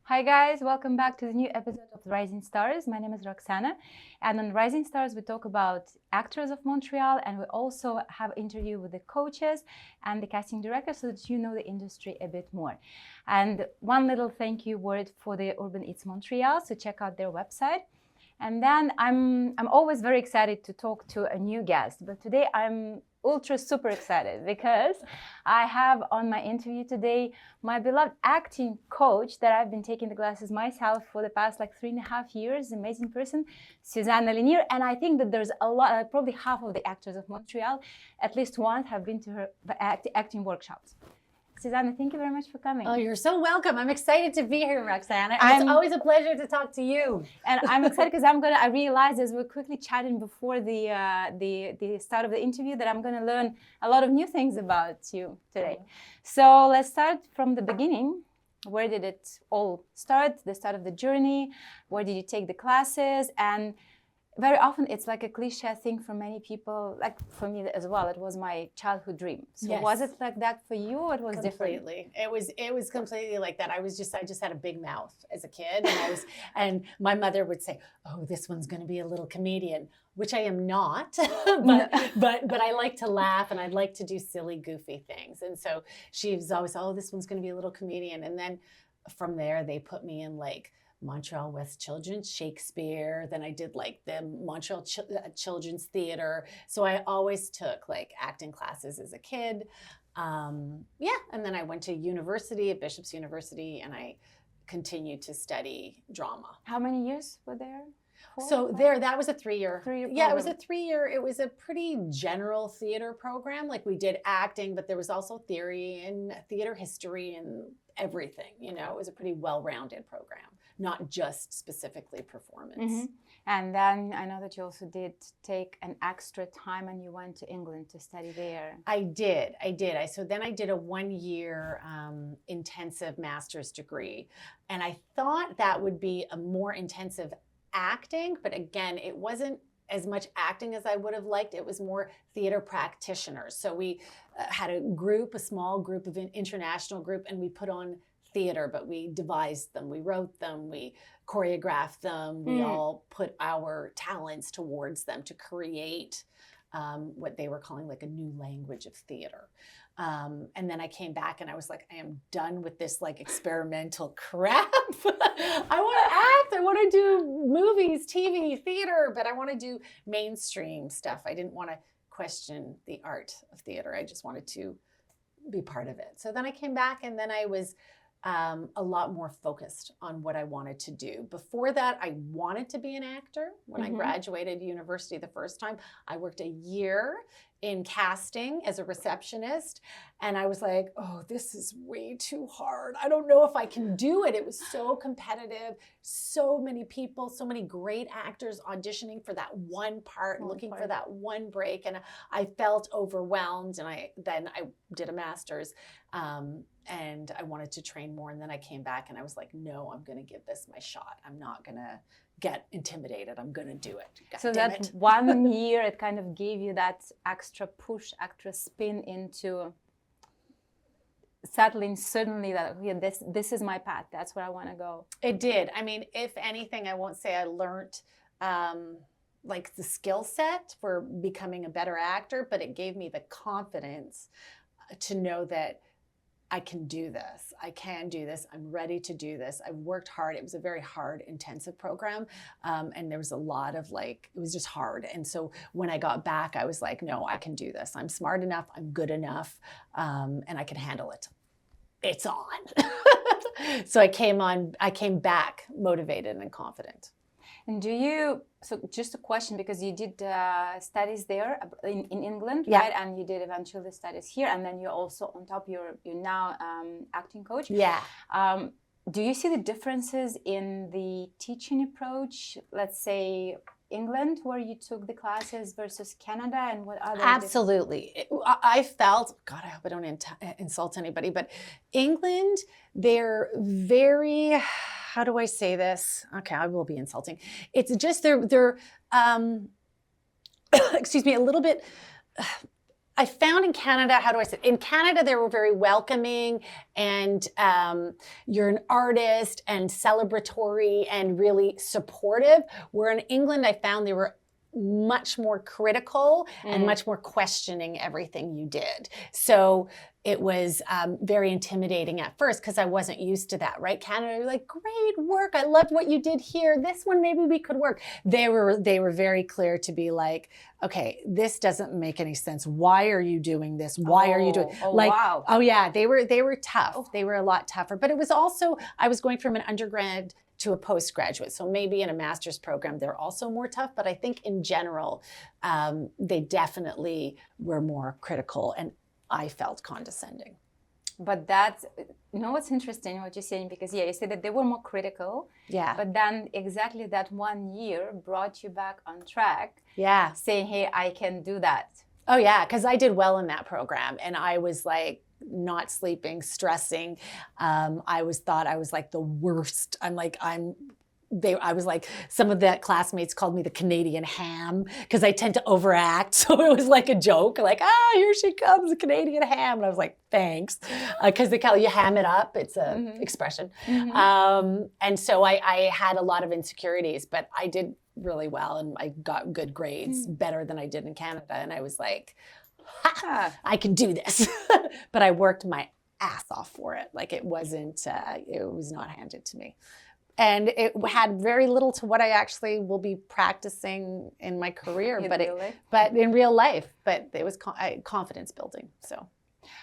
Hi guys, welcome back to the new episode of Rising Stars. My name is Roksana, and on Rising Stars we talk about actors of Montreal, and we also have interview with the coaches and the casting director so that you know the industry a bit more. And one little thank you word for the Urban Eats Montreal, so check out their website. And then I'm always very excited to talk to a new guest, but today I'm ultra super excited because I have on my interview today my beloved acting coach that I've been taking the classes myself for the past like 3.5 years, amazing person, Suzanna Le Nir. And I think that there's a lot, probably half of the actors of Montreal, at least once have been to her acting workshops. Susanna, thank you very much for coming. Oh, you're so welcome. I'm excited to be here, Roksana. It's always a pleasure to talk to you. And I'm excited because I realized as we're quickly chatting before the start of the interview that I'm going to learn a lot of new things about you today. So let's start from the beginning. Where did it all start? The start of the journey? Where did you take the classes? And very often it's like a cliche thing for many people, like for me as well. It was my childhood dream. So yes. Was it like that for you, or it was completely different? It was completely like that. I just had a big mouth as a kid, and my mother would say, "Oh, this one's going to be a little comedian," which I am not, but I like to laugh and I like to do silly, goofy things. And so she was always, "Oh, this one's going to be a little comedian," and then from there they put me in like Montreal West Children's, Shakespeare. Then I did like the Montreal Children's Theater. So I always took like acting classes as a kid. And then I went to university at Bishop's University and I continued to study drama. How many years were there? That was a 3-year. Yeah, it was a 3-year. It was a pretty general theater program. Like we did acting, but there was also theory and theater history and everything. You know, it was a pretty well-rounded program, not just specifically performance. Mm-hmm. And then I know that you also did take an extra time and you went to England to study there. I did. So then I did a 1-year intensive master's degree. And I thought that would be a more intensive acting, but again, it wasn't as much acting as I would have liked. It was more theater practitioners. So we had a small group of an international group, and we put on theater, but we devised them, we wrote them, we choreographed them, we all put our talents towards them to create what they were calling like a new language of theater. And then I came back and I was like, I am done with this like experimental crap. I want to act, I want to do movies, TV, theater, but I want to do mainstream stuff. I didn't want to question the art of theater. I just wanted to be part of it. So then I came back and then I was a lot more focused on what I wanted to do. Before that, I wanted to be an actor. When I graduated university the first time, I worked a year in casting as a receptionist. And I was like, oh, this is way too hard. I don't know if I can do it. It was so competitive, so many people, so many great actors auditioning for that one part, looking for that one break. And I felt overwhelmed. And then I did a master's and I wanted to train more. And then I came back and I was like, no, I'm going to give this my shot. I'm not going to get intimidated. I'm going to do it. So that 1 year, it kind of gave you that extra push, extra spin into settling suddenly that, yeah, this is my path. That's where I want to go. It did. I mean, if anything, I won't say I learned like the skill set for becoming a better actor, but it gave me the confidence to know that I can do this. I can do this. I'm ready to do this. I've worked hard. It was a very hard, intensive program. And there was a lot of like, it was just hard. And so when I got back, I was like, no, I can do this. I'm smart enough. I'm good enough. And I can handle it. It's on. So I came back motivated and confident. And so just a question, because you did studies there in England, yeah. Right? And you did eventually studies here. And then you're also on top, you're now acting coach. Yeah. Do you see the differences in the teaching approach, let's say England, where you took the classes, versus Canada, and what other? Absolutely. I felt, God, I hope I don't insult anybody, but England, they're very, how do I say this? Okay, I will be insulting. It's just they're excuse me, a little bit, I found in Canada, how do I say it? In Canada, they were very welcoming and you're an artist and celebratory and really supportive. Where in England, I found they were much more critical and much more questioning everything you did. So it was very intimidating at first because I wasn't used to that, right? Canada, you're like, great work. I loved what you did here. This one, maybe we could work. They were very clear to be like, okay, this doesn't make any sense. Why are you doing this? Why are you doing like, wow. Oh yeah, they were tough. They were a lot tougher, but it was also, I was going from an undergrad to a postgraduate. So maybe in a master's program, they're also more tough, but I think in general, they definitely were more critical and I felt condescending. But that's, what's interesting what you're saying, because you said that they were more critical. Yeah. But then exactly that 1 year brought you back on track. Yeah. Saying, hey, I can do that. Oh yeah, because I did well in that program and I was like, not sleeping, stressing. I thought I was like the worst. I was like, some of the classmates called me the Canadian ham because I tend to overact. So it was like a joke, like, here she comes, the Canadian ham. And I was like, thanks. Because they call you ham it up. It's an expression. And so I had a lot of insecurities, but I did really well and I got good grades, better than I did in Canada. And I was like, I can do this. But I worked my ass off for it. Like it was not handed to me. And it had very little to what I actually will be practicing in my career, but in real life. But it was confidence building.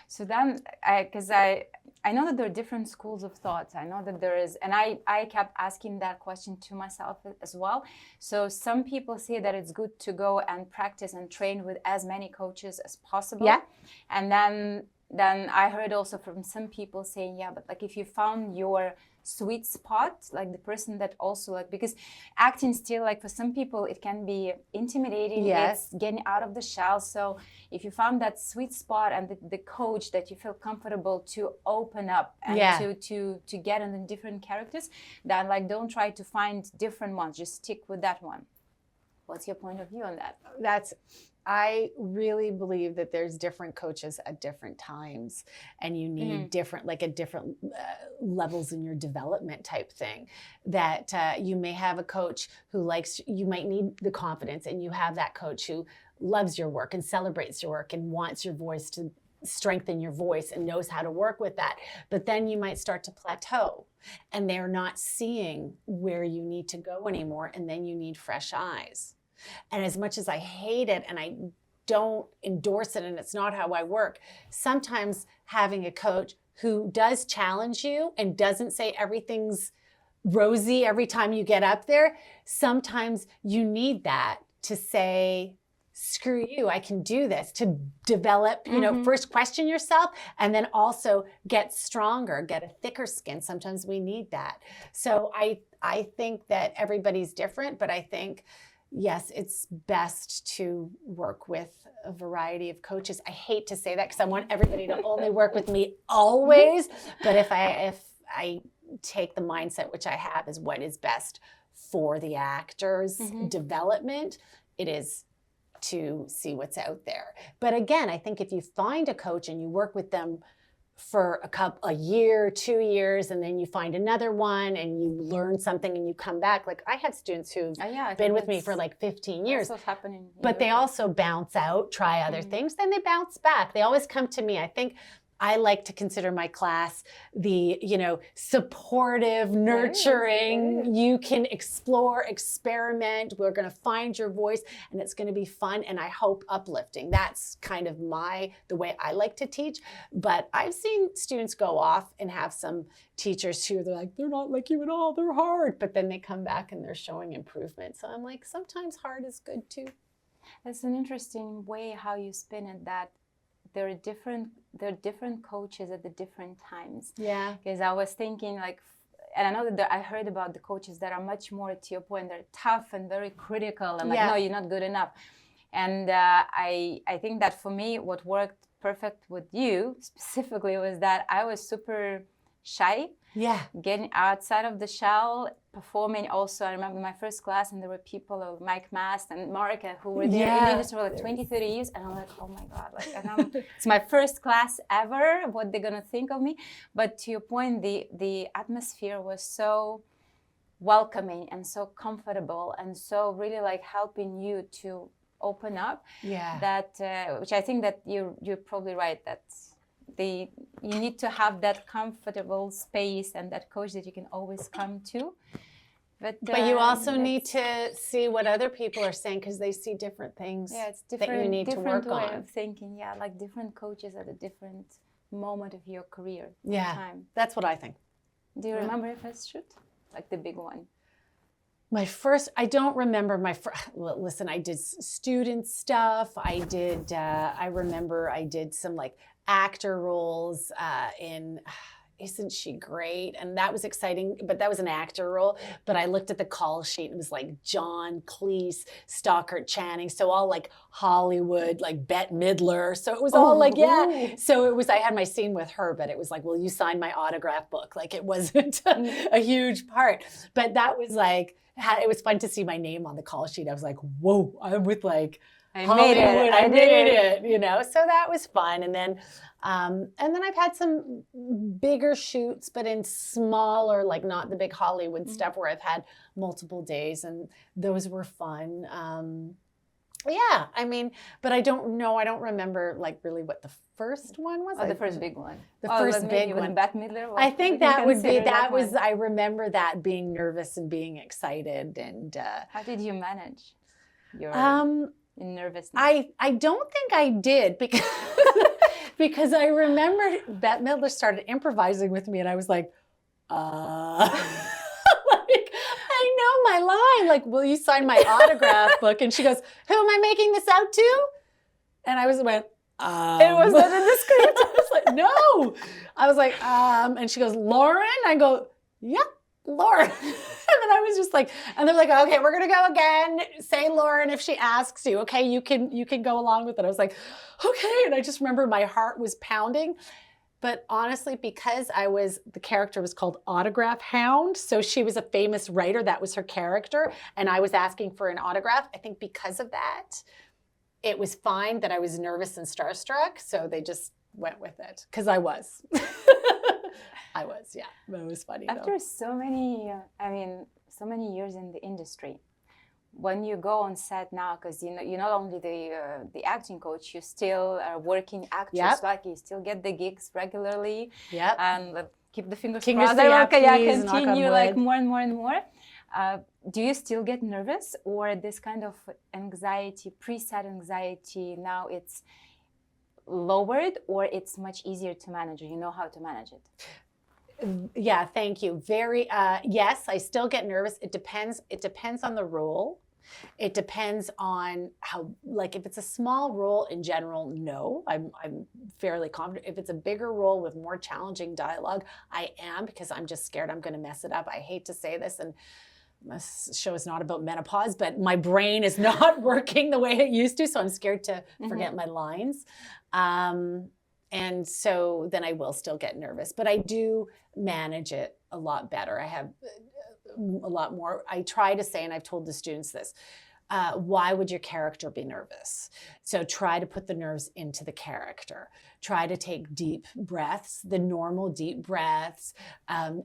So then, because I know that there are different schools of thought. I know that there is, and I kept asking that question to myself as well. So some people say that it's good to go and practice and train with as many coaches as possible. Yeah. And then I heard also from some people saying, yeah, but like if you found your sweet spot, like the person that also like, because acting still, like for some people it can be intimidating. Yes. It's getting out of the shell. So if you found that sweet spot and the coach that you feel comfortable to open up and to get in the different characters, then like don't try to find different ones, just stick with that one. What's your point of view on that? I really believe that there's different coaches at different times and you need different levels in your development type thing. That you may have a coach who you might need the confidence and you have that coach who loves your work and celebrates your work and wants your voice to strengthen your voice and knows how to work with that. But then you might start to plateau and they're not seeing where you need to go anymore. And then you need fresh eyes. And as much as I hate it and I don't endorse it and it's not how I work, sometimes having a coach who does challenge you and doesn't say everything's rosy every time you get up there, sometimes you need that to say, screw you, I can do this, to develop, first question yourself and then also get stronger, get a thicker skin. Sometimes we need that. So I think that everybody's different, but I think yes, it's best to work with a variety of coaches. I hate to say that because I want everybody to only work with me always. But if I take the mindset, which I have, is what is best for the actor's development, it is to see what's out there. But again, I think if you find a coach and you work with them for a year, 2 years, and then you find another one and you learn something and you come back. Like I have students who've been with me for like 15 years, that's what's happening. But they also bounce out, try other things, then they bounce back. They always come to me. I think I like to consider my class the, supportive, nurturing. You can explore, experiment. We're going to find your voice and it's going to be fun and I hope uplifting. That's kind of the way I like to teach. But I've seen students go off and have some teachers who they're like, they're not like you at all. They're hard. But then they come back and they're showing improvement. So I'm like, sometimes hard is good too. That's an interesting way how you spin it, that there are different coaches at the different times. Yeah. Because I was thinking and I know that I heard about the coaches that are much more, to your point, they're tough and very critical and no, you're not good enough. And I think that for me, what worked perfect with you specifically was that I was super shy. Yeah. Getting outside of the shell, performing also. I remember my first class and there were people like Mike Mast and Marika who were there in the industry for like 20, 30 years. And I'm like, oh my God, like, and it's my first class ever, what they're gonna think of me. But to your point, the atmosphere was so welcoming and so comfortable and so really like helping you to open up. Yeah. That, which I think that you're probably right, that you need to have that comfortable space and that coach that you can always come to. But you also need to see what other people are saying because they see different things. Yeah, it's different, that you need to work way on. of thinking. Yeah, like different coaches at a different moment of your career. Yeah, time. That's what I think. Do you remember your first shoot? Like the big one? I don't remember my first, listen, I did student stuff. I remember I did some like actor roles in Isn't She Great? And that was exciting, but that was an actor role. But I looked at the call sheet and it was like John Cleese, Stockard Channing. So all like Hollywood, like Bette Midler. So it was all like, yeah. So it was, I had my scene with her, but it was like, will you sign my autograph book? Like it wasn't a huge part. But that was like, it was fun to see my name on the call sheet. I was like, whoa, I'm with like, I made it, you know, so that was fun. And then I've had some bigger shoots, but in smaller, like not the big Hollywood stuff where I've had multiple days, and those were fun. Yeah, I mean, but I don't remember like really what the first one was. Oh, the first big one. The first big one. Bette Midler. I think that would be, that was, I remember that being nervous and being excited. And how did you manage your nervousness? I don't think I did because because I remember Bette Midler started improvising with me and I was like, like, I know my line. Like, will you sign my autograph book? And she goes, who am I making this out to? And I went, it wasn't in the script. I was like, no. I was like, and she goes, Lauren? I go, yep, Lauren. And then I was just like, and they're like, okay, we're gonna go again. Say Lauren if she asks you. Okay, you can go along with it. I was like, okay. And I just remember my heart was pounding. But honestly, because the character was called Autograph Hound, so she was a famous writer, that was her character, and I was asking for an autograph. I think because of that, it was fine that I was nervous and starstruck, so they just went with it, because I was. I was, yeah. But it was funny. After so many, so many years in the industry, when you go on set now, because you're not only the acting coach, you still are working actress. Yep. Like you still get the gigs regularly. Yep. And keep the fingers crossed. Continue like more and more and more. Do you still get nervous, or this kind of anxiety, preset anxiety, now it's lowered, or it's much easier to manage, or you know how to manage it? Yeah, thank you. Very, yes, I still get nervous. It depends on the role. It depends on how, like if it's a small role in general, no, I'm fairly confident. If it's a bigger role with more challenging dialogue, I am, because I'm just scared I'm going to mess it up. I hate to say this, and this show is not about menopause, but my brain is not working the way it used to, so I'm scared to forget my lines. And so then I will still get nervous, but I do manage it a lot better. I have a lot more. I try to say, and I've told the students this, why would your character be nervous? So try to put the nerves into the character. Try to take deep breaths, the normal deep breaths,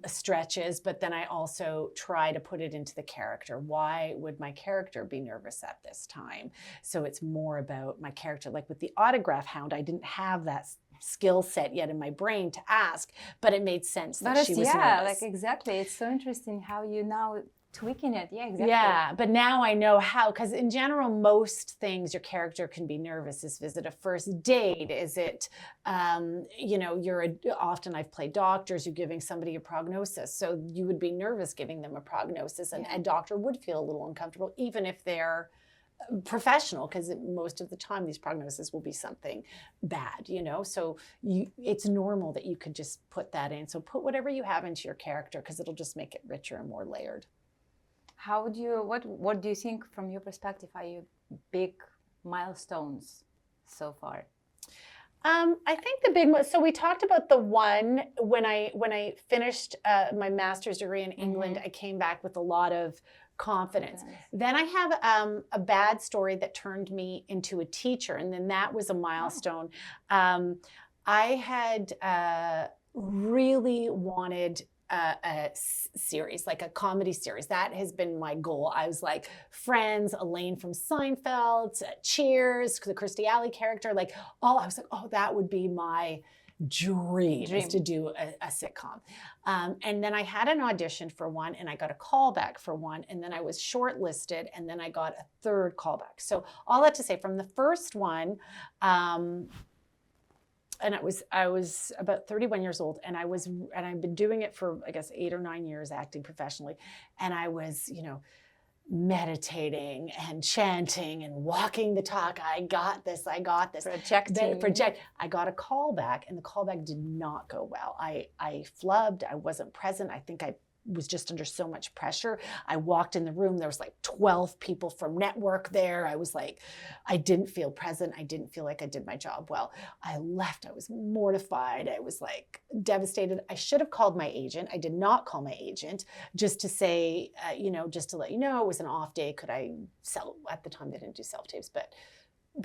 stretches, but then I also try to put it into the character. Why would my character be nervous at this time? So it's more about my character. Like with the Autograph Hound, I didn't have that skill set yet in my brain to ask, but it made sense that she was nervous. Yeah, like exactly. It's so interesting how you now tweaking it. Yeah, exactly. Yeah, but now I know how, because in general, most things your character can be nervous. Is it a first date? Is it, often I've played doctors, you're giving somebody a prognosis. So you would be nervous giving them a prognosis, and a doctor would feel a little uncomfortable, even if they're professional, because most of the time these prognoses will be something bad, so it's normal that you could just put that in. So put whatever you have into your character, because it'll just make it richer and more layered. What do you think from your perspective are your big milestones so far? I think the big one, so we talked about the one when I finished my master's degree in England, I came back with a lot of confidence. Then I have a bad story that turned me into a teacher, and then that was a milestone. I had really wanted a series, like a comedy series. That has been my goal. I was like Friends, Elaine from Seinfeld, Cheers, the Kirstie Alley character, like all, I was like, oh, that would be my dream. Is to do a sitcom. And then I had an audition for one, and I got a call back for one, and then I was shortlisted, and then I got a third callback. So all that to say, from the first one, and I was about 31 years old, and I've been doing it for, I guess, 8 or 9 years, acting professionally. And I was, meditating and chanting and walking the talk. I got this. Project. I got a call back, and the callback did not go well. I flubbed. I wasn't present. I think I was just under so much pressure. I walked in the room, there was like 12 people from network there. I was like, I didn't feel present. I didn't feel like I did my job well. I left. I was mortified. I was like devastated. I should have called my agent. I did not call my agent, just to say, just to let you know, it was an off day. Could I sell? At the time they didn't do self-tapes, but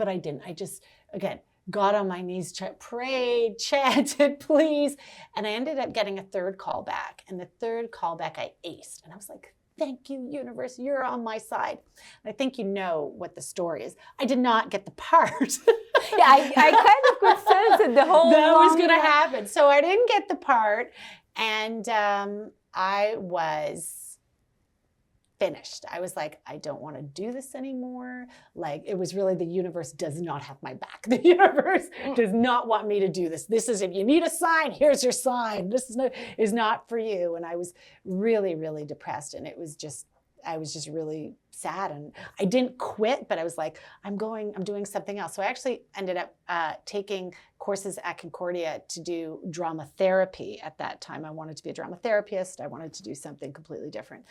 I didn't. I just, again, got on my knees, prayed, chanted, please. And I ended up getting a third call back. And the third call back I aced. And I was like, thank you, universe, you're on my side. And I think you know what the story is. I did not get the part. Yeah, I kind of could sense it the whole that was going to happen. So I didn't get the part. And I was finished. I was like, I don't want to do this anymore. Like, it was really, the universe does not have my back. The universe does not want me to do this. This is, if you need a sign, here's your sign. This is not for you. And I was really, really depressed. And I was just really sad. And I didn't quit, but I was like, I'm doing something else. So I actually ended up taking courses at Concordia to do drama therapy at that time. I wanted to be a drama therapist. I wanted to do something completely different.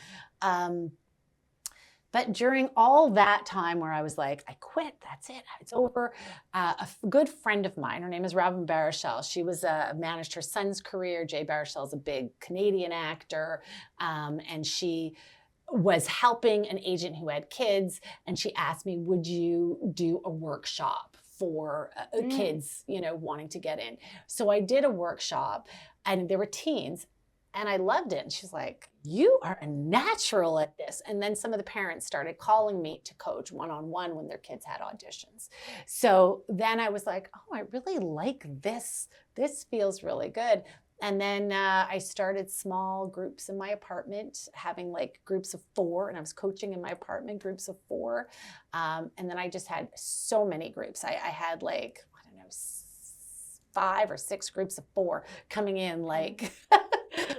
But during all that time where I was like, I quit, that's it, it's over, a good friend of mine, her name is Robin Baruchel. She was managed her son's career. Jay Baruchel is a big Canadian actor, and she was helping an agent who had kids, and she asked me, would you do a workshop for kids, wanting to get in? So I did a workshop, and there were teens, and I loved it. And she's like, you are a natural at this. And then some of the parents started calling me to coach one-on-one when their kids had auditions. So then I was like, oh, I really like this. This feels really good. And then I started small groups in my apartment, having like groups of 4, and I was coaching in my apartment, groups of 4. And then I just had so many groups. I had like, I don't know, 5 or 6 groups of 4 coming in like,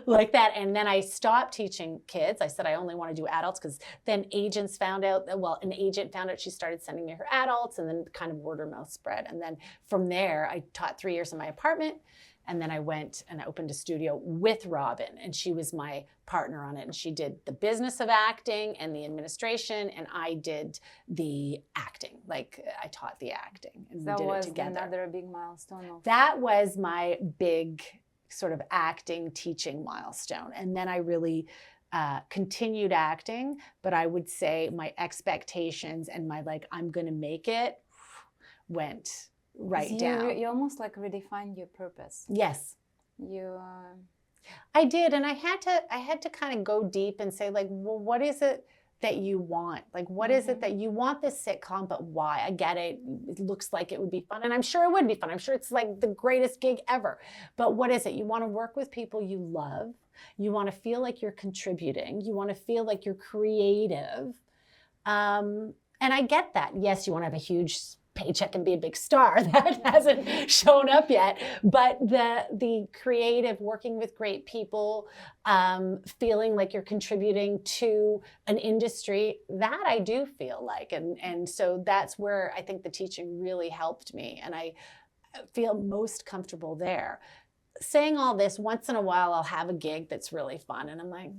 like that. And then I stopped teaching kids. I said, I only want to do adults, because then agents found out that, an agent found out, she started sending me her adults, and then kind of word of mouth spread. And then from there, I taught 3 years in my apartment. And then I went and opened a studio with Robin, and she was my partner on it. And she did the business of acting and the administration, and I did the acting. Like, I taught the acting, and we did it together. That was another big milestone. That was my big sort of acting, teaching milestone. And then I really continued acting, but I would say my expectations and my I'm going to make it went right down. You almost like redefined your purpose. Yes. I did. And I had to kind of go deep and say, well, what is it that you want? Like, what is it that you want this sitcom, but why? I get it. It looks like it would be fun. And I'm sure it would be fun. I'm sure it's like the greatest gig ever. But what is it? You want to work with people you love. You want to feel like you're contributing. You want to feel like you're creative. And I get that. Yes, you want to have a huge paycheck and be a big star. That hasn't shown up yet. But the creative, working with great people, feeling like you're contributing to an industry, that I do feel like. And so that's where I think the teaching really helped me. And I feel most comfortable there. Saying all this, once in a while I'll have a gig that's really fun, and I'm like,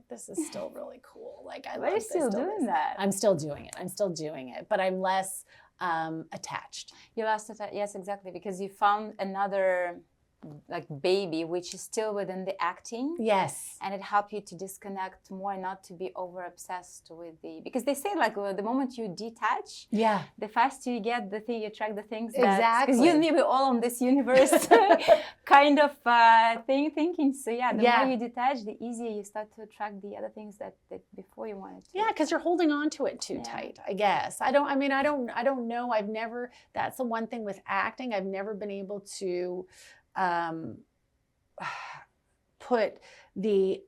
this is still really cool. Like, I love this. Are you still doing that? I'm still doing it. But I'm less attached. You lost it, yes, exactly, because you found another like baby, which is still within the acting. Yes. And it helped you to disconnect more, not to be over obsessed with because they say like the moment you detach, yeah, the faster you get the thing, you attract the things exactly. Because you and me, we're all on this universe kind of thinking. So yeah, the more you detach, the easier you start to attract the other things that before you wanted to. Yeah, because you're holding on to it too tight, I guess. I don't know. I've never, that's the one thing with acting, I've never been able to put the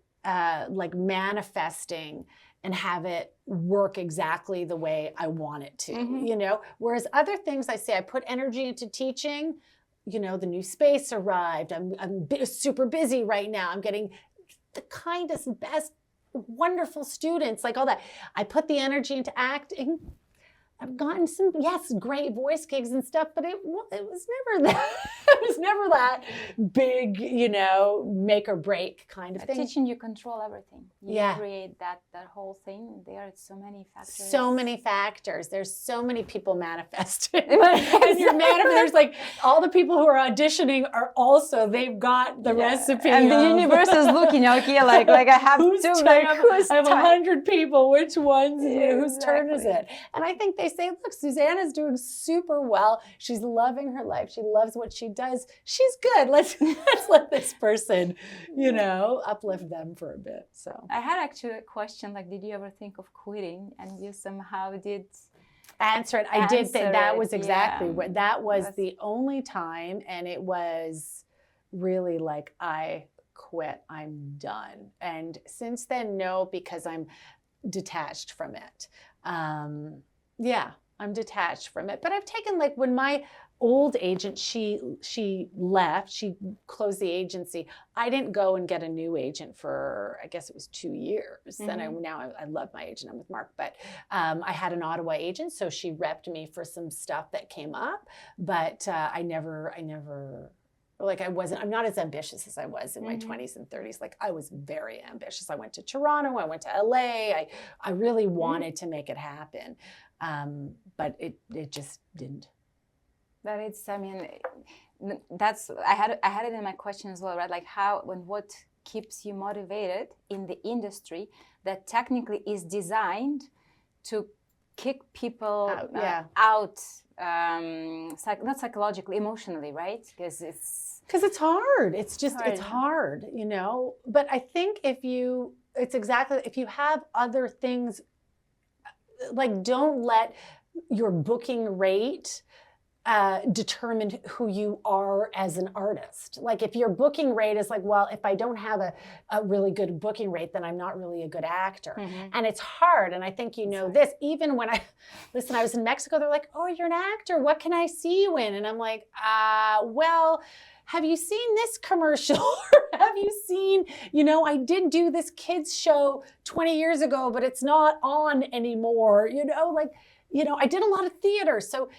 like manifesting and have it work exactly the way I want it to, you know, whereas other things I say, I put energy into teaching, you know, the new space arrived. I'm super busy right now. I'm getting the kindest, best, wonderful students, like all that. I put the energy into acting. I've gotten some, yes, great voice gigs and stuff, but it was never that. It was never that big, you know, make or break kind of thing. Teaching you control everything. You create that whole thing. There are so many factors. So many factors. There's so many people manifesting. And you're there's like all the people who are auditioning are also, they've got the recipe. And the universe is looking, okay, like I have to, like, I have 100 people. Which ones, whose turn is it? And I think they say, look, Suzanna's doing super well. She's loving her life. She loves what she does. She's good. Let's let this person, you know, uplift them for a bit. So I had actually a question, like, did you ever think of quitting? And you somehow did answer it. I did think that was exactly what, that was the only time. And it was really like, I quit, I'm done. And since then, no, because I'm detached from it. Yeah, I'm detached from it. But I've taken, like, when my old agent, she left, she closed the agency. I didn't go and get a new agent for, I guess it was 2 years. And I love my agent, I'm with Mark, but I had an Ottawa agent, so she repped me for some stuff that came up. But I never, like, I'm not as ambitious as I was in my 20s and 30s. Like, I was very ambitious. I went to Toronto, I went to LA. I really wanted to make it happen. But it just didn't. But it's, I mean, that's, I had it in my question as well, right? Like what keeps you motivated in the industry that technically is designed to kick people out, not psychologically, emotionally, right? Because it's hard. It's just, it's hard, you know? But I think if you have other things, like, don't let your booking rate determine who you are as an artist. Like, if your booking rate is like, well, if I don't have a really good booking rate, then I'm not really a good actor. And it's hard. And I think, you know, this, even when I was in Mexico, they're like, oh, you're an actor. What can I see you in? And I'm like, well, have you seen this commercial? Have you seen, you know, I did do this kids show 20 years ago, but it's not on anymore. You know, like, you know, I did a lot of theater. So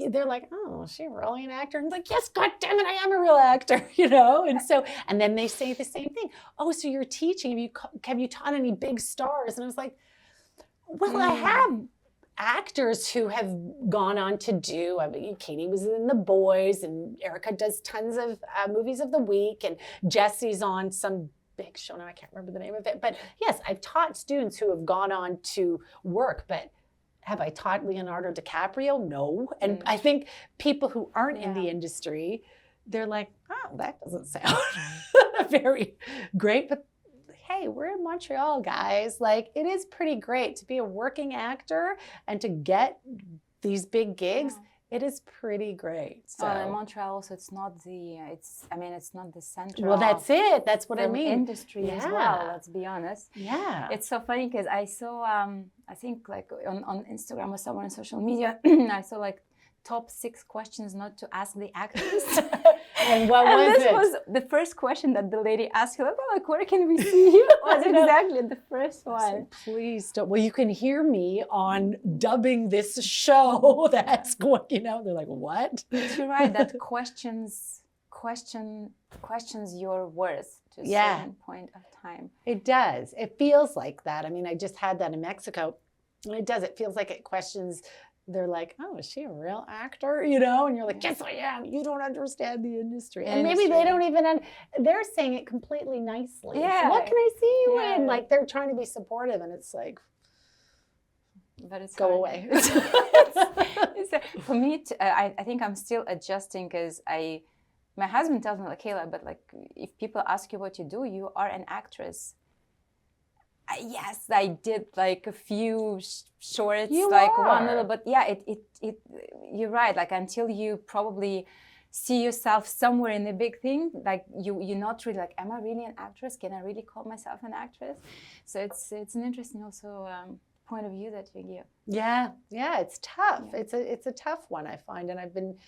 they're like, oh, is she really an actor? And I'm like, yes, God damn it, I am a real actor, you know? And so, and then they say the same thing. Oh, so you're teaching. Have you taught any big stars? And I was like, well, I have actors who have gone on to do, I mean, Katie was in The Boys, and Erica does tons of movies of the week, and Jesse's on some big show now, I can't remember the name of it. But yes, I've taught students who have gone on to work, but have I taught Leonardo DiCaprio? No. And I think people who aren't in the industry, they're like, oh, that doesn't sound very great. But hey, we're in Montreal, guys. Like, it is pretty great to be a working actor and to get these big gigs. It is pretty great. So in Montreal also, it's not the center. Well, that's it. That's what I mean. Industry as well. Let's be honest. Yeah. It's so funny because I saw, I think like on Instagram or somewhere on social media, I saw like top 6 questions not to ask the actors. And what was it? This was the first question that the lady asked her, like, where can we see you? Was exactly the first one. Like, please don't. Well, you can hear me on dubbing this show that's going, you know, they're like, what? But you're right, that questions your worth to a certain point of time. It does. It feels like that. I mean, I just had that in Mexico. And it does. It feels like it questions they're like, oh, is she a real actor? You know, and you're like, yes, I am. You don't understand the industry. And maybe they don't even, they're saying it completely nicely. Yeah. What can I see you in? Like, they're trying to be supportive, and it's like, but it's go hard. away. For me, I think I'm still adjusting because my husband tells me, like, Kayla, but like, if people ask you what you do, you are an actress. Yes, I did like a few shorts, one little, but yeah, it you're right. Like, until you probably see yourself somewhere in the big thing, like you're not really like, am I really an actress? Can I really call myself an actress? So it's an interesting also point of view that you give. Yeah, it's tough. Yeah. It's a tough one, I find, and I've been,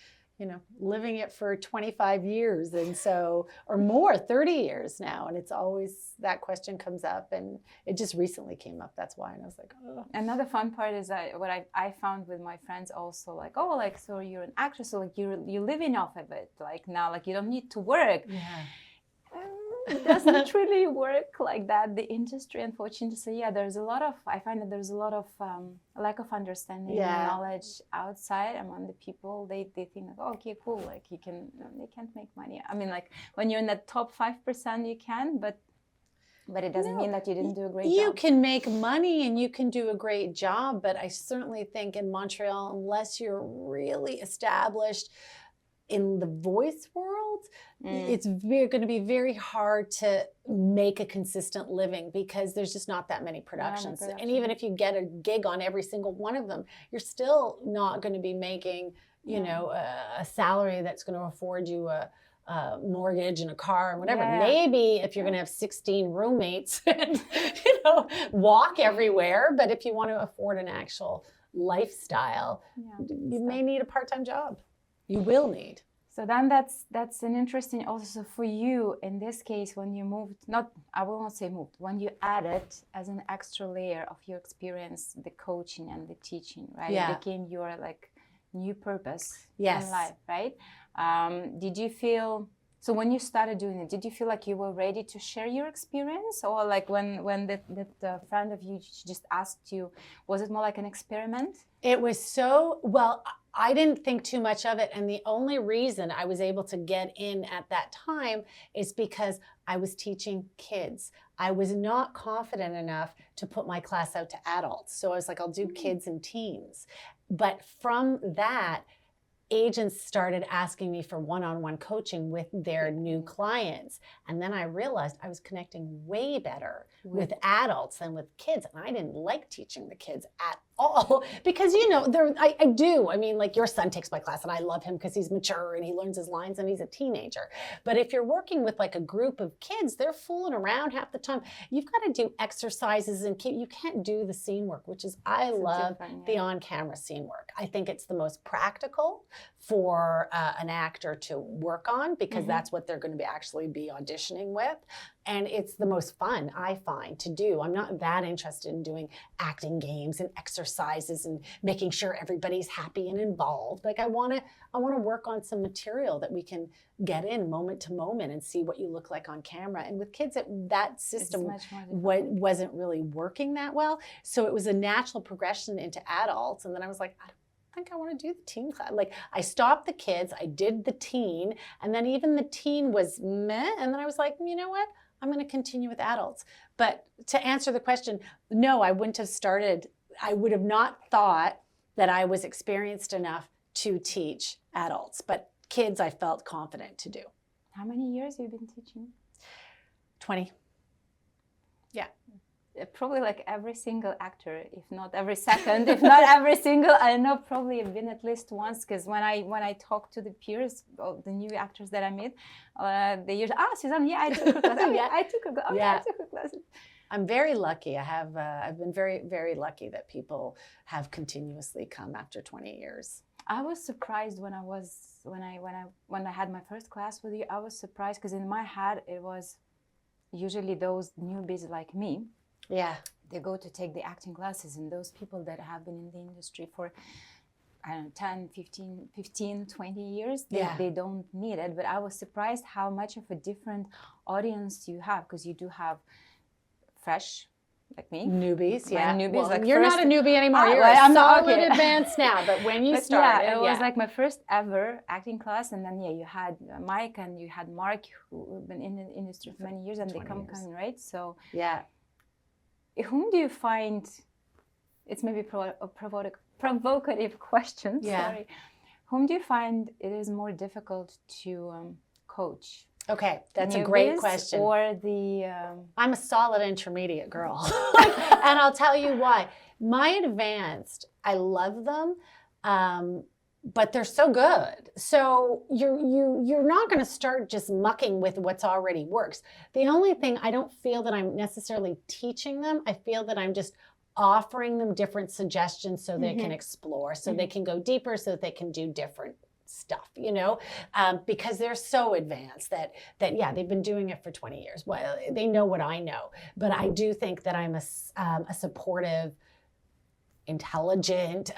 living it for 25 years, and so, or more, 30 years now, and it's always, that question comes up, and it just recently came up, that's why, and I was like, oh. Another fun part is that what I found with my friends also, like, oh, like, so you're an actress, so like you're living off of it, like now, like you don't need to work. Yeah. It doesn't really work like that, the industry, unfortunately. So yeah, I find that there's a lot of lack of understanding and knowledge outside among the people. They think like, oh, okay, cool, like they can't make money. I mean, like when you're in the top 5%, you can, but it doesn't mean that you didn't do a great job. You can make money and you can do a great job, but I certainly think in Montreal, unless you're really established in the voice world, it's going to be very hard to make a consistent living because there's just not that many productions. And even if you get a gig on every single one of them, you're still not going to be making, a salary that's going to afford you a mortgage and a car and whatever. Yeah. Maybe if you're going to have 16 roommates and, walk everywhere, but if you want to afford an actual lifestyle, you may need a part-time job. You will need. So then that's an interesting also for you in this case when you moved, I will not say moved, when you added as an extra layer of your experience, the coaching and the teaching, right? Yeah. It became your like new purpose in life, right? Did you feel, so when you started doing it, did you feel like you were ready to share your experience, or like when that friend of you just asked you, was it more like an experiment? It was so, well, I didn't think too much of it. And the only reason I was able to get in at that time is because I was teaching kids. I was not confident enough to put my class out to adults. So I was like, I'll do kids and teens. But from that, agents started asking me for one-on-one coaching with their new clients. And then I realized I was connecting way better with adults than with kids. And I didn't like teaching the kids at all because, I do. I mean, like your son takes my class and I love him because he's mature and he learns his lines and he's a teenager. But if you're working with like a group of kids, they're fooling around half the time. You've got to do exercises and you can't do the scene work, which is, I love the on-camera scene work. I think it's the most practical for an actor to work on because that's what they're going to actually be auditioning with. And it's the most fun, I find, to do. I'm not that interested in doing acting games and exercises and making sure everybody's happy and involved. Like I want to work on some material that we can get in moment to moment and see what you look like on camera. And with kids, that system wasn't really working that well. So it was a natural progression into adults. And then I was like, I think I want to do the teen class. Like I stopped the kids, I did the teen, and then even the teen was meh. And then I was like, you know what? I'm going to continue with adults. But to answer the question, no, I wouldn't have started. I would have not thought that I was experienced enough to teach adults, but kids I felt confident to do. How many years have you been teaching? 20. Yeah. Probably like every single actor, if not every second, if not every single, I know probably I've been at least once, because when I talk to the peers, the new actors that I meet, they usually, Suzanne, I took her class. I took her class. I took her class. I'm very lucky. I've been very, very lucky that people have continuously come after 20 years. I was surprised when I had my first class with you. I was surprised because in my head it was usually those newbies like me. Yeah. They go to take the acting classes, and those people that have been in the industry for, I don't know, 10, 15, 20 years, they don't need it. But I was surprised how much of a different audience you have, because you do have fresh like me. Newbies, My yeah. newbies, Well, like you're first, not a newbie anymore. You're well, a I'm not, solid okay. advanced now. But when you But started, yeah, it was like my first ever acting class, and then you had Mike and you had Mark, who've been in the industry for many years, and they come right. So yeah. Whom do you find? It's maybe a provocative question. Yeah. Sorry. Whom do you find it is more difficult to coach? Okay, that's a great Newbies question. Or the I'm a solid intermediate girl, and I'll tell you why. My advanced, I love them, but they're so good. So you're not going to start just mucking with what's already works. The only thing, I don't feel that I'm necessarily teaching them. I feel that I'm just offering them different suggestions so they can explore, so they can go deeper, so they can do different stuff, because they're so advanced that yeah, they've been doing it for 20 years. Well, they know what I know, but I do think that I'm a supportive, intelligent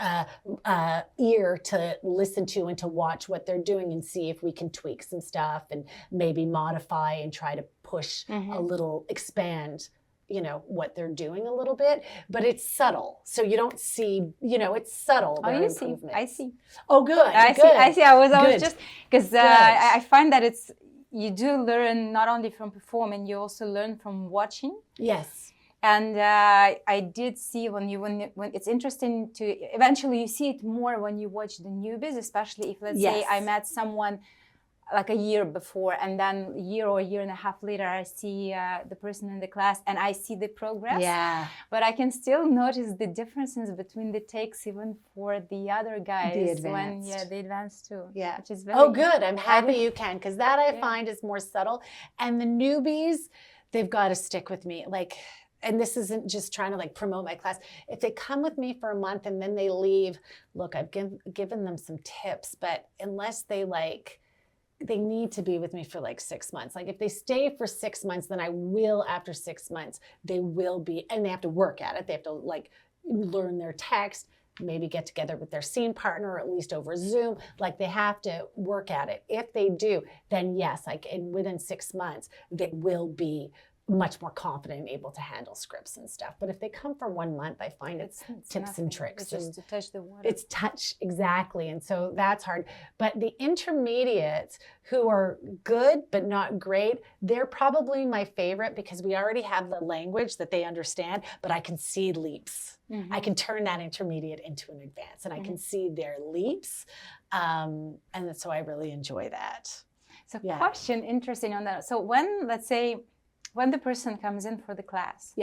ear to listen to and to watch what they're doing and see if we can tweak some stuff and maybe modify and try to push a little, expand what they're doing a little bit, but it's subtle. So you don't see, it's subtle. Oh, you see, I see. Oh, good. I see. I was just, because I find that you do learn not only from performing, you also learn from watching. Yes. And I did see when it's interesting to, eventually you see it more when you watch the newbies, especially if, let's say, I met someone like a year before, and then a year or a year and a half later, I see the person in the class and I see the progress. Yeah. But I can still notice the differences between the takes, even for the other guys. The advanced. The advanced too. Yeah. Which is very good. I'm happy you can, because that I find is more subtle. And the newbies, they've got to stick with me. And this isn't just trying to promote my class. If they come with me for a month and then they leave, look, I've given them some tips, but unless they need to be with me for 6 months. If they stay for 6 months, then I will, after 6 months, they will be, and they have to work at it. They have to learn their text, maybe get together with their scene partner, or at least over Zoom. They have to work at it. If they do, then yes, within 6 months, they will be much more confident and able to handle scripts and stuff. But if they come for 1 month, I find it's tips nothing. and tricks. It's just to touch the water. It's touch, exactly. And so that's hard. But the intermediates who are good but not great, they're probably my favorite, because we already have the language that they understand, but I can see leaps. I can turn that intermediate into an advanced, and I can see their leaps. And so I really enjoy that. So question interesting on that. So when, let's say, when the person comes in for the class,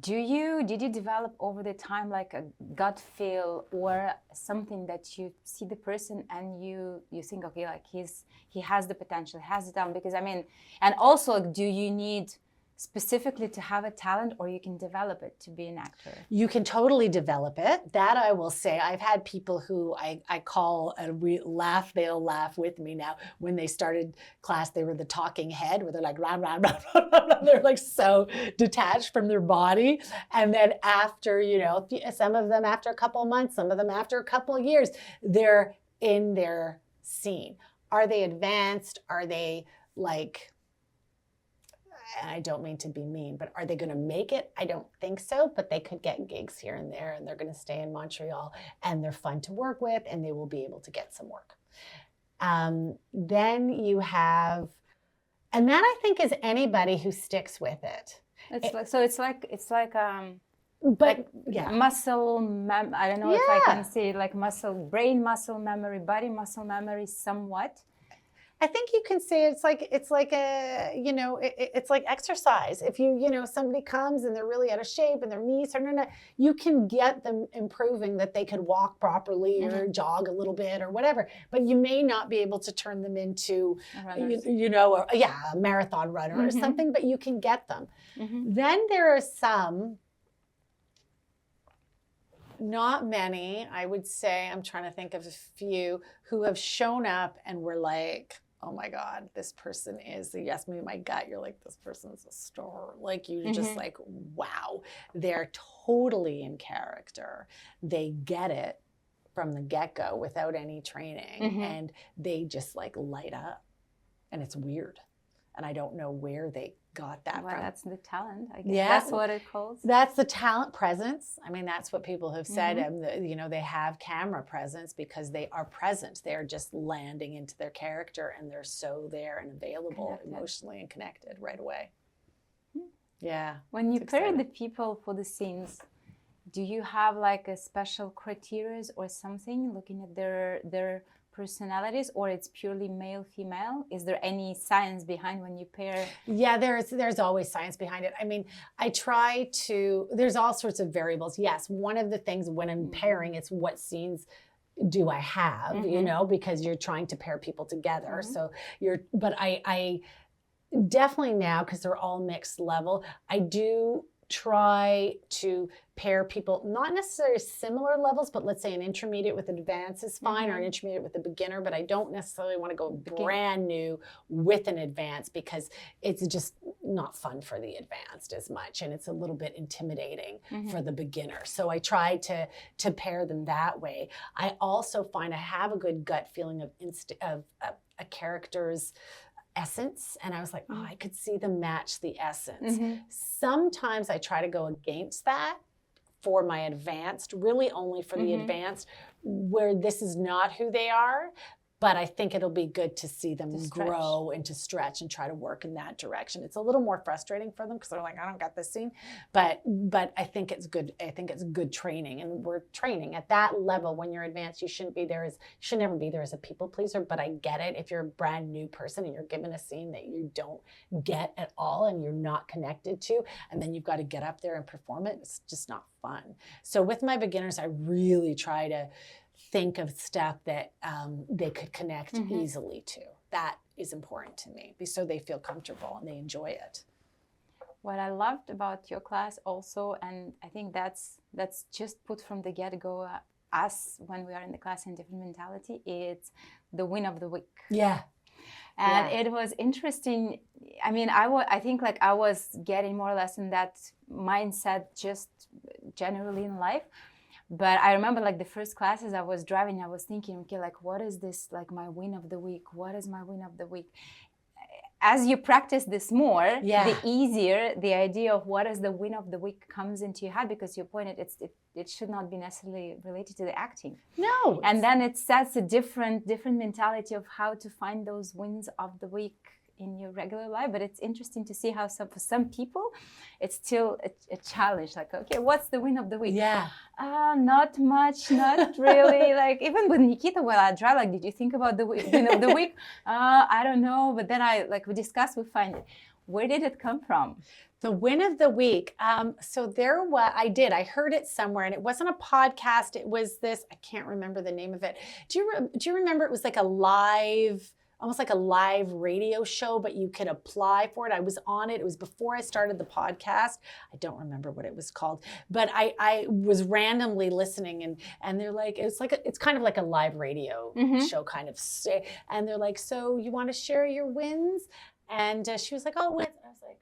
did you develop over the time a gut feel or something that you see the person and you think, okay, he has the potential, has the talent? Because and also, do you need specifically to have a talent, or you can develop it to be an actor? You can totally develop it. That I will say. I've had people who I call laugh, they'll laugh with me now. When they started class, they were the talking head, where they're rah, rah, rah, rah, rah. They're so detached from their body. And then after, some of them after a couple of months, some of them after a couple of years, they're in their scene. Are they advanced? Are they and I don't mean to be mean, but are they going to make it? I don't think so, but they could get gigs here and there, and they're going to stay in Montreal, and they're fun to work with, and they will be able to get some work. Then you have, and that I think is anybody who sticks with it. It's like muscle I don't know if I can say brain muscle memory, body muscle memory, somewhat. I think you can say it's like exercise. If somebody comes and they're really out of shape and their knees are you can get them improving, that they could walk properly or jog a little bit or whatever. But you may not be able to turn them into a marathon runner or something, but you can get them. Then there are some, not many, I would say, I'm trying to think of a few, who have shown up and were oh my God, this person is, you ask me my gut, you're this person's a star. You're just wow. They're totally in character. They get it from the get-go without any training. And they just light up. And it's weird. And I don't know where they got that Well, from. that's the talent, I guess. Yeah. That's what it calls. That's the talent presence. I mean, that's what people have said. Mm-hmm. You know, they have camera presence because they are present. They're just landing into their character and they're so there and available emotionally and connected right away. Yeah. When you pair the people for the scenes, do you have like a special criteria or something looking at their personalities, or it's purely male female? Is there any science behind when you pair? Yeah, there's always science behind it. I mean, there's all sorts of variables. Yes, one of the things when I'm pairing, it's what scenes do I have, you know, because you're trying to pair people together. So but I definitely now, because they're all mixed level, I do try to pair people, not necessarily similar levels, but let's say an intermediate with an advanced is fine, or an intermediate with a beginner, but I don't necessarily want to go brand new with an advanced because it's just not fun for the advanced as much, and it's a little bit intimidating for the beginner. So I try to pair them that way. I also find I have a good gut feeling of a character's essence, and I was like, oh, I could see them match the essence. Sometimes I try to go against that for my advanced, really only for the advanced, where this is not who they are. But I think it'll be good to see them grow and to stretch and try to work in that direction. It's a little more frustrating for them because they're like, I don't got this scene. But I think it's good. I think it's good training. And we're training at that level. When you're advanced, you shouldn't never be there as a people pleaser. But I get it. If you're a brand new person and you're given a scene that you don't get at all and you're not connected to, and then you've got to get up there and perform it, it's just not fun. So with my beginners, I really try to think of stuff that they could connect easily to. That is important to me, so they feel comfortable and they enjoy it. What I loved about your class also, and I think that's just put from the get-go, us when we are in the class in different mentality, it's the win of the week. Yeah. And it was interesting. I mean, I think like I was getting more or less in that mindset just generally in life. But I remember like the first classes I was driving, I was thinking, okay, like what is this, like my win of the week? What is my win of the week? As you practice this more, the easier the idea of what is the win of the week comes into your head, because you pointed it should not be necessarily related to the acting. No. And then it sets a different mentality of how to find those wins of the week in your regular life. But it's interesting to see how for some people it's still a challenge, like, okay, what's the win of the week? Not much, not really. Like even with Nikita, when I drive, like, did you think about the win of the week? I don't know. But then we discussed, we find it. Where did it come from? The win of the week. So I heard it somewhere, and it wasn't a podcast. It was this, I can't remember the name of it. Do you remember? It was like almost like a live radio show, but you could apply for it. I was on it. It was before I started the podcast. I don't remember what it was called, but I was randomly listening, and they're like, it's kind of like a live radio show kind of, and they're like, so you want to share your wins? And she was like, oh, wins. And I was like,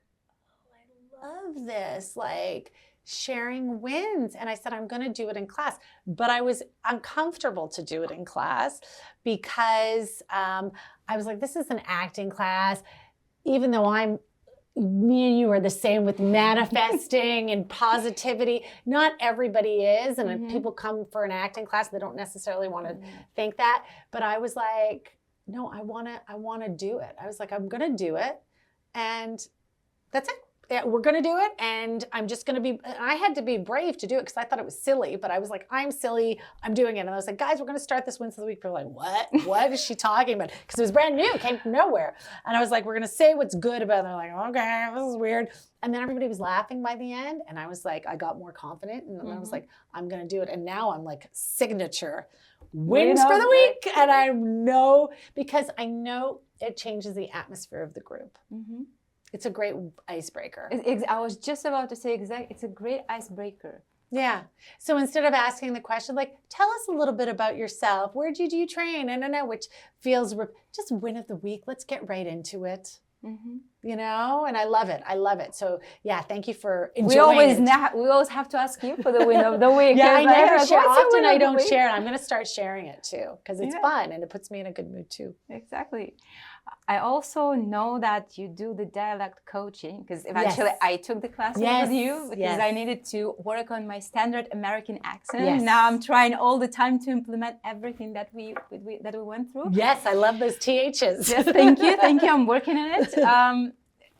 oh, I love this. Like, sharing wins. And I said, I'm going to do it in class. But I was uncomfortable to do it in class because I was like, this is an acting class. Even though me and you are the same with manifesting and positivity, not everybody is. And if people come for an acting class, they don't necessarily want to think that. But I was like, no, I want to do it. I was like, I'm going to do it. And that's it. Yeah, we're going to do it, and I'm just going to I had to be brave to do it because I thought it was silly, but I was like, I'm silly, I'm doing it. And I was like, guys, we're going to start this Wins of the Week. People were like, what? What is she talking about? Because it was brand new, it came from nowhere. And I was like, we're going to say what's good about it. And they're like, okay, this is weird. And then everybody was laughing by the end, and I was like, I got more confident, and then I was like, I'm going to do it. And now I'm like, signature wins for the week. And because I know it changes the atmosphere of the group. It's a great icebreaker. I was just about to say it's a great icebreaker. Yeah. So instead of asking the question, like, tell us a little bit about yourself. Where did you train? I which feels just win of the week. Let's get right into it. You know, and I love it. I love it. So yeah, thank you for enjoying it. We always have to ask you for the win of the week. Yeah, I never share. Often I don't share it. I'm going to start sharing it too because it's fun and it puts me in a good mood too. Exactly. I also know that you do the dialect coaching because eventually I took the classes with you because I needed to work on my standard American accent. Yes. Now I'm trying all the time to implement everything that we went through. Yes, I love those THs. Yes, thank you. I'm working on it.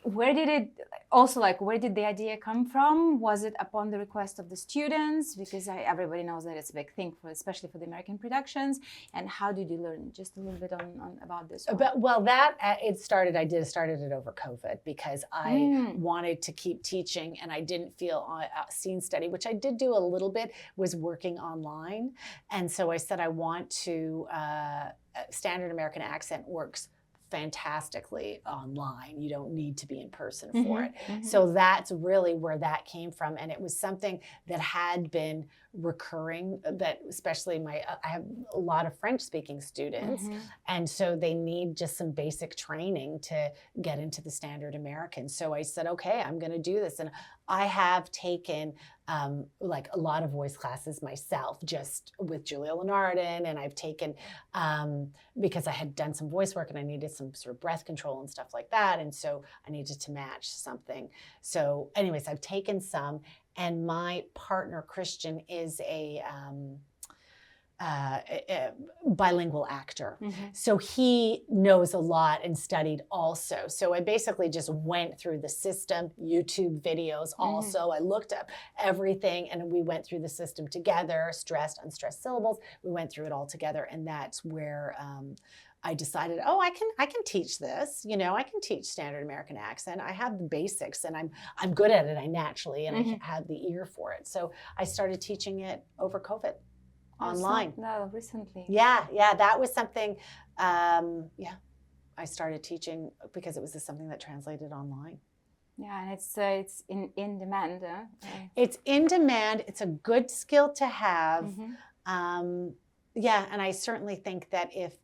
Where did it also, like, where did the idea come from? Was it upon the request of the students? Because everybody knows that it's a big thing, especially for the American productions. And how did you learn? Just a little bit on about this one. Well, I started it over COVID because I wanted to keep teaching and I didn't feel scene study, which I did do a little bit, was working online. And so I said, I want to, standard American accent works fantastically online. You don't need to be in person for it. So that's really where that came from. And it was something that had been recurring, that especially I have a lot of French speaking students. And so they need just some basic training to get into the standard American. So I said, okay, I'm going to do this. And I have taken like a lot of voice classes myself, just with Julia Lenardin, and I've taken, because I had done some voice work and I needed some sort of breath control and stuff like that. And so I needed to match something. So anyways, I've taken some, and my partner, Christian, is a bilingual actor. So he knows a lot and studied also. So I basically just went through the system, YouTube videos also. I looked up everything and we went through the system together, stressed, unstressed syllables. We went through it all together, and that's where I decided, I can teach this. You know, I can teach standard American accent. I have the basics, and I'm good at it. I naturally, and I have the ear for it. So I started teaching it over COVID. Online. No, recently. Yeah, that was something. I started teaching because it was something that translated online. Yeah, and it's in demand. It's in demand. It's a good skill to have. And I certainly think that if,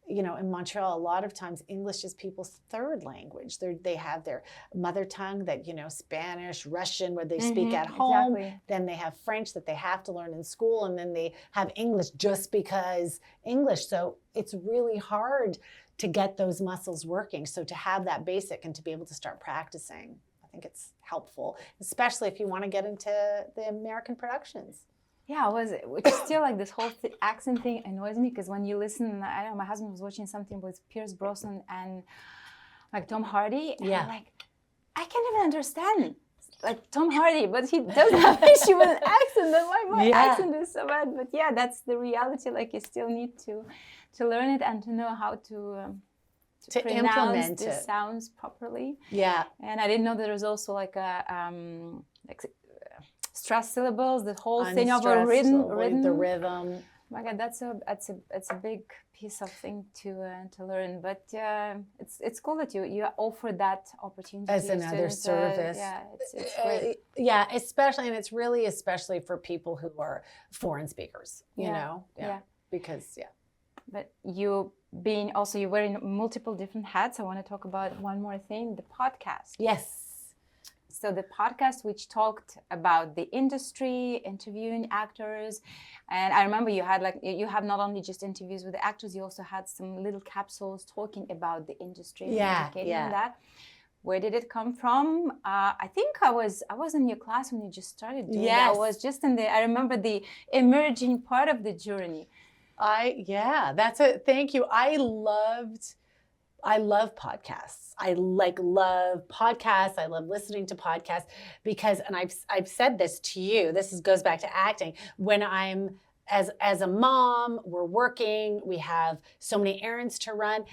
you know, in Montreal, a lot of times English is people's third language. They have their mother tongue that, you know, Spanish, Russian, where they speak at home. Exactly. Then they have French that they have to learn in school. And then they have English just because English. So it's really hard to get those muscles working. So to have that basic and to be able to start practicing, I think it's helpful, especially if you want to get into the American productions. Yeah, which is still like this whole accent thing annoys me, because when you listen, I don't know, my husband was watching something with Pierce Brosnan and like Tom Hardy, and I'm like, I can't even understand like Tom Hardy, but he doesn't have issue with an accent. That's why my accent is so bad. But yeah, that's the reality. Like you still need to learn it and to know how to pronounce the sounds properly. Yeah, and I didn't know there was also like a stress syllables, the whole thing of a rhythm. The rhythm. My God, that's a big piece of thing to learn. But it's cool that you offer that opportunity as another service. It's great. Yeah, especially, and it's really especially for people who are foreign speakers. You know, because But you you're wearing multiple different hats. I want to talk about one more thing: the podcast. Yes. So the podcast, which talked about the industry, interviewing actors, and I remember you have not only just interviews with the actors, you also had some little capsules talking about the industry, educating on that. Where did it come from? I think I was in your class when you just started doing that. I was just I remember the emerging part of the journey. That's it. Thank you. I love podcasts. I love podcasts. I love listening to podcasts because, and I've said this to you, goes back to acting. When I'm as a mom, we're working, we have so many errands to run,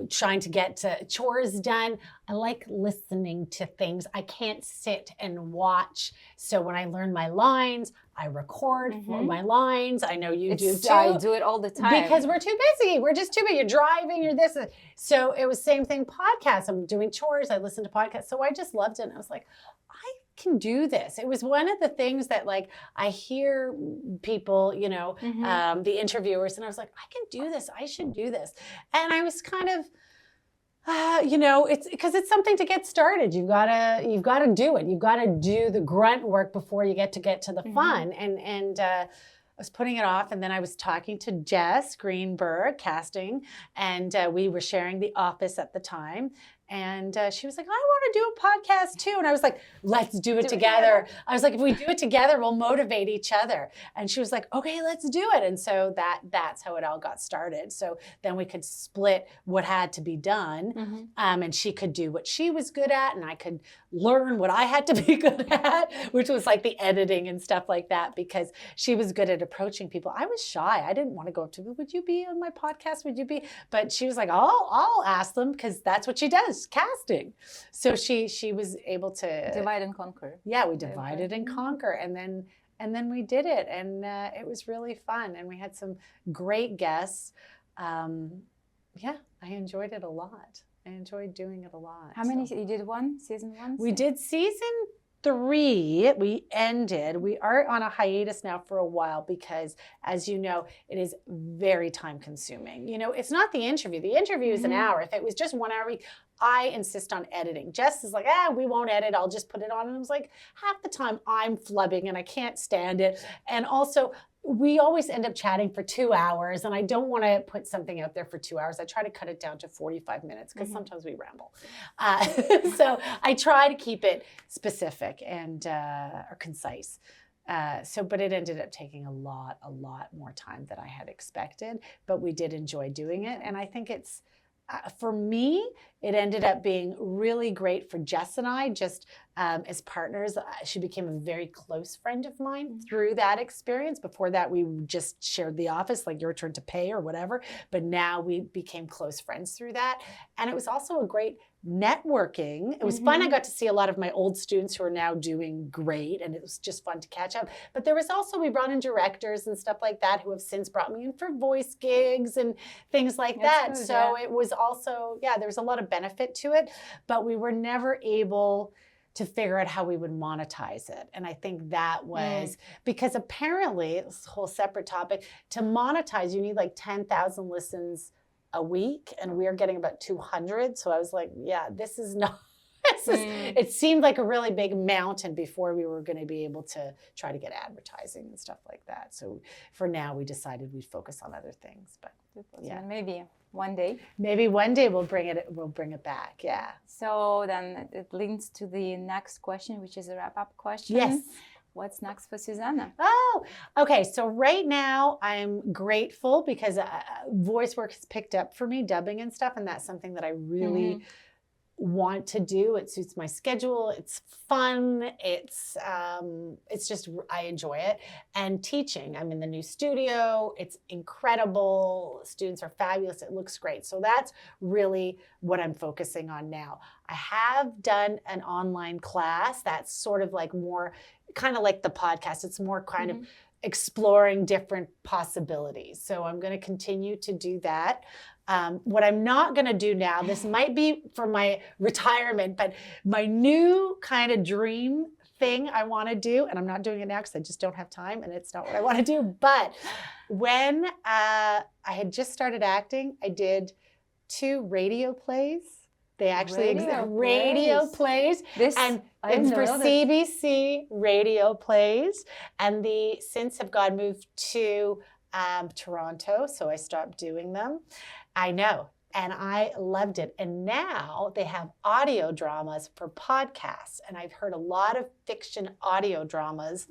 trying to get chores done. I like listening to things. I can't sit and watch. So when I learn my lines, I record for my lines. I know you do too. I do it all the time. Because we're too busy. We're just too busy. You're driving, you're this. So it was same thing, podcasts. I'm doing chores. I listen to podcasts. So I just loved it. And I was like, I can do this. It was one of the things that like I hear people, you know, the interviewers, and I was like, I can do this. I should do this. And I was kind of, you know, it's because it's something to get started. You've got to do it. You've got to do the grunt work before you get to the fun. And was putting it off, and then I was talking to Jess Greenberg, casting, and we were sharing the office at the time. And she was like, I want to do a podcast too. And I was like, let's do it together. I was like, if we do it together, we'll motivate each other. And she was like, okay, let's do it. And so that's how it all got started. So then we could split what had to be done. And she could do what she was good at, and I could learn what I had to be good at, which was like the editing and stuff like that, because she was good at approaching people. I was shy. I didn't want to go up to people. Would you be on my podcast? Would you be? But she was like, I'll ask them, because that's what she does. Casting. So she was able to divide and conquer. Yeah, we divided and conquer, and then we did it, and it was really fun, and we had some great guests. Yeah, I enjoyed it a lot. I enjoyed doing it a lot. How many you did? Season one? We did season 3. We ended. We are on a hiatus now for a while because, as you know, it is very time consuming. You know, it's not the interview. The interview is an hour. If it was just 1 hour, I insist on editing. Jess is like, we won't edit. I'll just put it on. And I was like, half the time I'm flubbing and I can't stand it. And also, we always end up chatting for 2 hours, and I don't want to put something out there for 2 hours. I try to cut it down to 45 minutes because sometimes we ramble. So I try to keep it specific and or concise. But it ended up taking a lot more time than I had expected, but we did enjoy doing it. And I think it's, for me, it ended up being really great for Jess and I, just as partners. She became a very close friend of mine through that experience. Before that, we just shared the office, like your turn to pay or whatever. But now we became close friends through that. And it was also a great networking. It was fun. I got to see a lot of my old students who are now doing great, and it was just fun to catch up. But there was also, we brought in directors and stuff like that who have since brought me in for voice gigs and things like that. Good, so it was also, there was a lot of benefit to it, but we were never able to figure out how we would monetize it. And I think that was because apparently, it's a whole separate topic, to monetize, you need like 10,000 listens a week, and we are getting about 200. So I was like, this is not, it seemed like a really big mountain before we were going to be able to try to get advertising and stuff like that. So for now, we decided we'd focus on other things, but maybe one day. Maybe one day we'll bring it back. Yeah. So then it links to the next question, which is a wrap-up question. Yes. What's next for Suzanna? Oh, okay. So right now I'm grateful because voice work has picked up for me, dubbing and stuff. And that's something that I really want to do. It suits my schedule. It's fun. It's just, I enjoy it. And teaching, I'm in the new studio. It's incredible. Students are fabulous. It looks great. So that's really what I'm focusing on now. I have done an online class that's sort of like more, kind of like the podcast. It's more kind of exploring different possibilities. So I'm going to continue to do that. What I'm not going to do now, this might be for my retirement, but my new kind of dream thing I want to do, and I'm not doing it now because I just don't have time and it's not what I want to do. But when I had just started acting, I did 2 radio plays. They actually exist. Radio plays. And it's for CBC radio plays. And the since have gone moved to Toronto, so I stopped doing them. I know. And I loved it. And now they have audio dramas for podcasts. And I've heard a lot of fiction audio dramas,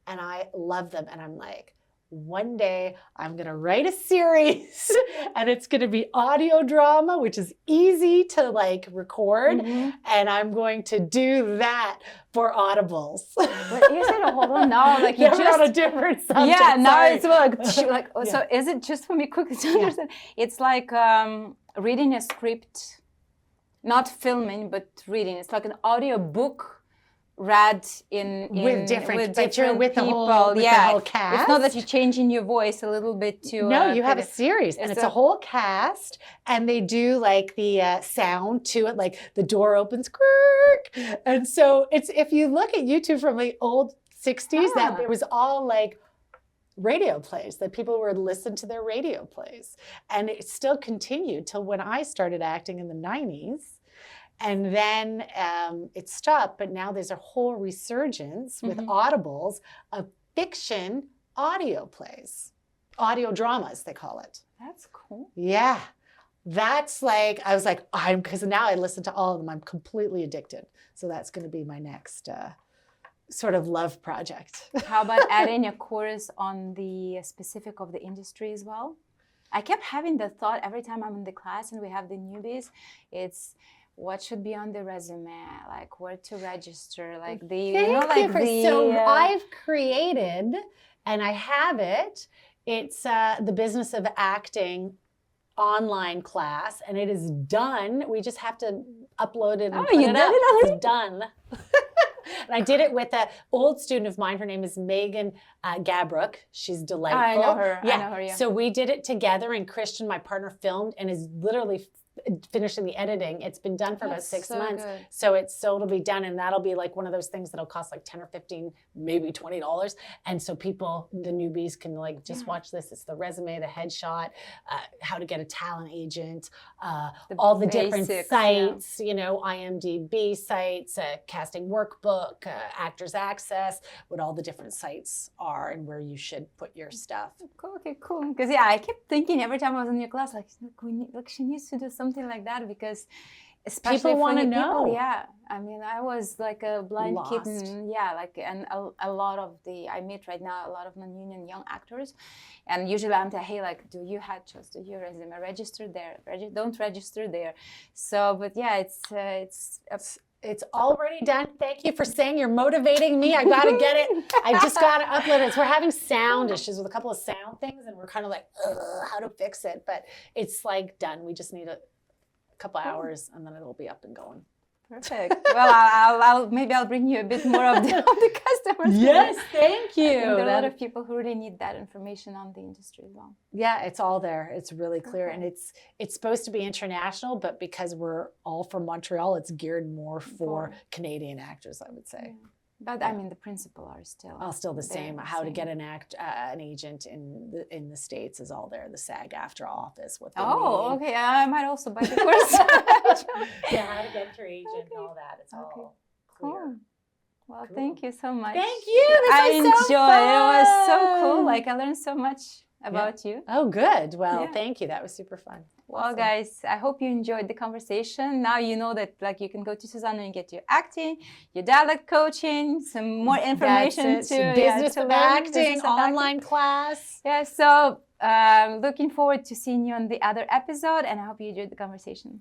and I love them. And I'm like, one day I'm going to write a series and it's going to be audio drama, which is easy to like record. And I'm going to do that for audibles. But is it, hold on now, like you just on a different subject. Yeah, now it's like so is it, just for me quickly to understand, it's like reading a script, not filming, but reading. It's like an audio book read with different people. The whole cast. It's not that you're changing your voice a little bit to. No, you have a series, and it's a whole cast, and they do like the sound to it, like the door opens, and so it's, if you look at YouTube from the old 60s, that it was all like radio plays that people would listen to their radio plays, and it still continued till when I started acting in the 90s. And then it stopped, but now there's a whole resurgence with audibles of fiction audio plays, audio dramas, they call it. That's cool. Yeah. That's like, I was like, because now I listen to all of them. I'm completely addicted. So that's going to be my next sort of love project. How about adding a course on the specific of the industry as well? I kept having the thought every time I'm in the class and we have the newbies, it's what should be on the resume, like where to register, like So I've created, and I have it, it's the Business of Acting online class, and it is done. We just have to upload it and put it up. It's done. And I did it with an old student of mine. Her name is Megan Gabrook. She's delightful. I know her. Yeah. I know her, yeah. So we did it together, and Christian, my partner, filmed and is literally finishing the editing. It's been done for about 6 months. Good. So it'll be done, and that'll be like one of those things that'll cost like 10 or 15, maybe $20. And so people, the newbies, can like just watch this. It's the resume, the headshot, how to get a talent agent, all the different sites, IMDb sites, casting workbook, Actors Access, what all the different sites are and where you should put your stuff. Cool, okay, cool. Because I kept thinking every time I was in your class, like she needs to do something like that, because especially people want to know. People, I mean, I was like a blind kitten. And a lot of I meet right now a lot of non-union young actors, and usually I'm saying, hey, like, do you headshots, do your resume, register there, don't register there. So, but yeah, it's already done. Thank you for saying you're motivating me. I got to get it. I just got to upload it. So we're having sound issues with a couple of sound things, and we're kind of like, how to fix it. But it's like done. We just need a couple hours, and then it'll be up and going. Perfect. Well, maybe I'll bring you a bit more of the customers. Yes, thank you. There are a lot of people who really need that information on the industry as well. Yeah, it's all there. It's really clear. Okay. And it's supposed to be international, but because we're all from Montreal, it's geared more for Canadian actors, I would say. Yeah. But I mean, the principles are still the same. How to get an agent in the States is all there. The SAG-AFTRA office. What they need. Okay. I might also buy the course. Yeah, how to get your agent and all that. It's all clear. Cool. Well, thank you so much. Thank you. I enjoyed it. It was so cool. Like, I learned so much about you. Oh, good. Well, thank you. That was super fun. Well, awesome. Guys, I hope you enjoyed the conversation. Now you know that, like, you can go to Suzanna and get your acting, your dialect coaching, some more information Business of Acting online class. Yeah, so looking forward to seeing you on the other episode, and I hope you enjoyed the conversation.